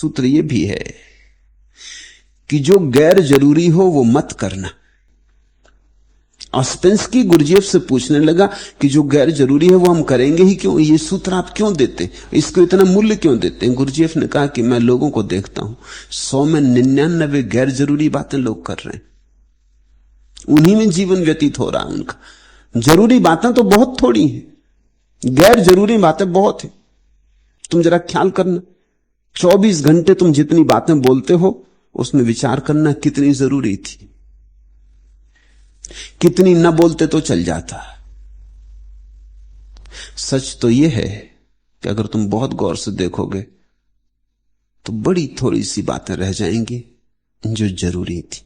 सूत्र ये भी है कि जो गैर जरूरी हो वो मत करना। ऑस्पेंस्की गुरुजीएफ से पूछने लगा कि जो गैर जरूरी है वो हम करेंगे ही क्यों, ये सूत्र आप क्यों देते, इसको इतना मूल्य क्यों देते हैं? गुरुजीएफ ने कहा कि मैं लोगों को देखता हूं 100 में 99 गैर जरूरी बातें लोग कर रहे हैं, उन्हीं में जीवन व्यतीत हो रहा है उनका। जरूरी बातें तो बहुत थोड़ी हैं, गैर जरूरी बातें बहुत हैं। तुम जरा ख्याल करना, 24 घंटे तुम जितनी बातें बोलते हो उसमें विचार करना कितनी जरूरी थी, कितनी न बोलते तो चल जाता। सच तो यह है कि अगर तुम बहुत गौर से देखोगे तो बड़ी थोड़ी सी बातें रह जाएंगी जो जरूरी थी।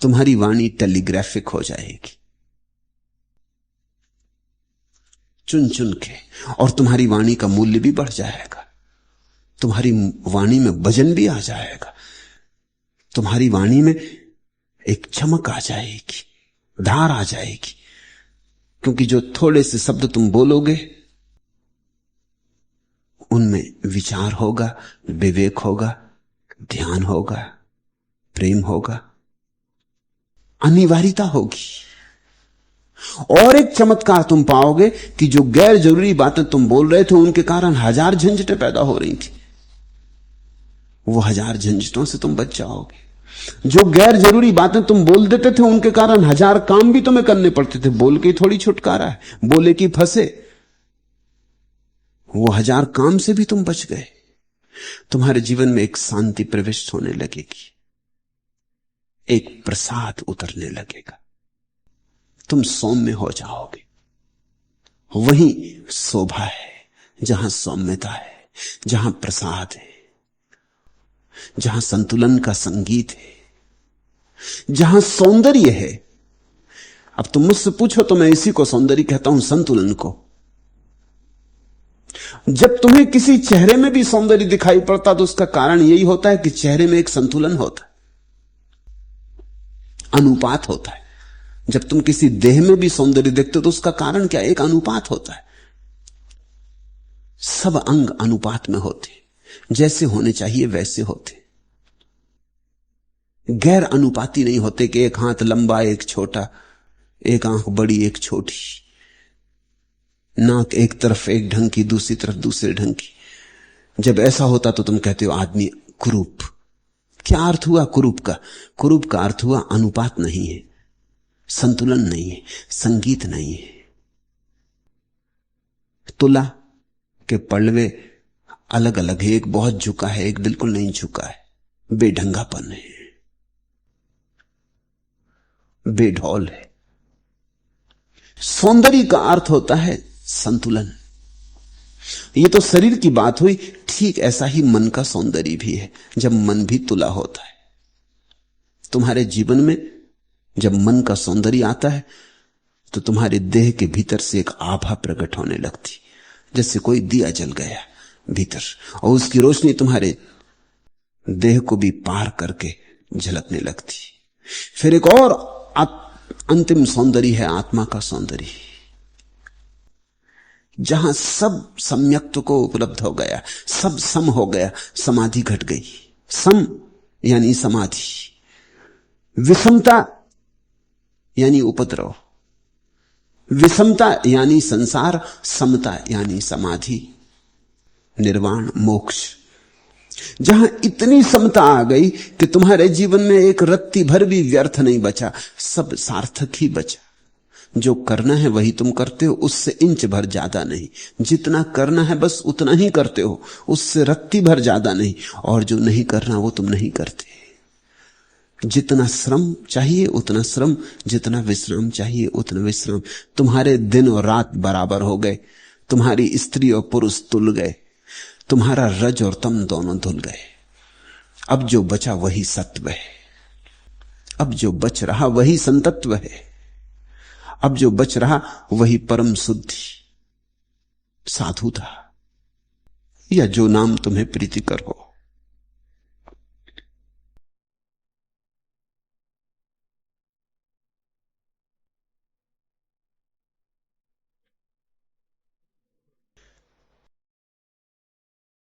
तुम्हारी वाणी टेलीग्राफिक हो जाएगी चुन चुन के, और तुम्हारी वाणी का मूल्य भी बढ़ जाएगा, तुम्हारी वाणी में वजन भी आ जाएगा, तुम्हारी वाणी में एक चमक आ जाएगी, धार आ जाएगी। क्योंकि जो थोड़े से शब्द तुम बोलोगे उनमें विचार होगा, विवेक होगा, ध्यान होगा, प्रेम होगा, अनिवार्यता होगी। और एक चमत्कार तुम पाओगे कि जो गैर जरूरी बातें तुम बोल रहे थे उनके कारण 1000 झंझटें पैदा हो रही थी, वो 1000 झंझटों से तुम बच जाओगे। जो गैर जरूरी बातें तुम बोल देते थे उनके कारण 1000 काम भी तुम्हें करने पड़ते थे। बोल के थोड़ी छुटकारा है, बोले कि फंसे, वो 1000 काम से भी तुम बच गए। तुम्हारे जीवन में एक शांति प्रविष्ट होने लगेगी, एक प्रसाद उतरने लगेगा, तुम सौम्य हो जाओगे। वही शोभा है जहां सौम्यता है, जहां प्रसाद है, जहां संतुलन का संगीत है, जहां सौंदर्य है। अब तुम मुझसे पूछो तो मैं इसी को सौंदर्य कहता हूं, संतुलन को। जब तुम्हें किसी चेहरे में भी सौंदर्य दिखाई पड़ता तो उसका कारण यही होता है कि चेहरे में एक संतुलन होता है, अनुपात होता है। जब तुम किसी देह में भी सौंदर्य देखते हो तो उसका कारण क्या? एक अनुपात होता है। सब अंग अनुपात में होते, जैसे होने चाहिए वैसे होते, गैर अनुपाती नहीं होते कि एक हाथ लंबा एक छोटा, एक आंख बड़ी एक छोटी, नाक एक तरफ एक ढंग की दूसरी तरफ दूसरे ढंग की। जब ऐसा होता तो तुम कहते हो आदमी कुरूप। क्या अर्थ हुआ कुरूप का? कुरूप का अर्थ हुआ अनुपात नहीं है, संतुलन नहीं है, संगीत नहीं है। तुला के पलवे अलग अलग है, एक बहुत झुका है, एक बिल्कुल नहीं झुका है, बेढंगापन है, बेढौल है। सौंदर्य का अर्थ होता है संतुलन। ये तो शरीर की बात हुई, ठीक ऐसा ही मन का सौंदर्य भी है, जब मन भी तुला होता है। तुम्हारे जीवन में जब मन का सौंदर्य आता है तो तुम्हारे देह के भीतर से एक आभा प्रकट होने लगती, जैसे कोई दिया जल गया भीतर, और उसकी रोशनी तुम्हारे देह को भी पार करके झलकने लगती। फिर एक और अंतिम सौंदर्य है आत्मा का सौंदर्य, जहां सब सम्यक्त्व को उपलब्ध हो गया, सब सम हो गया, समाधि घट गई। सम यानी समाधि, विषमता यानी उपद्रव, विषमता यानी संसार, समता यानी समाधि, निर्वाण, मोक्ष। जहां इतनी समता आ गई कि तुम्हारे जीवन में एक रत्ती भर भी व्यर्थ नहीं बचा, सब सार्थक ही बचा। जो करना है वही तुम करते हो, उससे इंच भर ज्यादा नहीं। जितना करना है बस उतना ही करते हो, उससे रत्ती भर ज्यादा नहीं। और जो नहीं करना वो तुम नहीं करते। जितना श्रम चाहिए उतना श्रम, जितना विश्राम चाहिए उतना विश्राम। तुम्हारे दिन और रात बराबर हो गए, तुम्हारी स्त्री और पुरुष तुल गए, तुम्हारा रज और तम दोनों धुल गए। अब जो बचा वही सत्व है, अब जो बच रहा वही संतत्व है, अब जो बच रहा वही परम शुद्धि, साधुता, या जो नाम तुम्हें प्रीतिकर हो।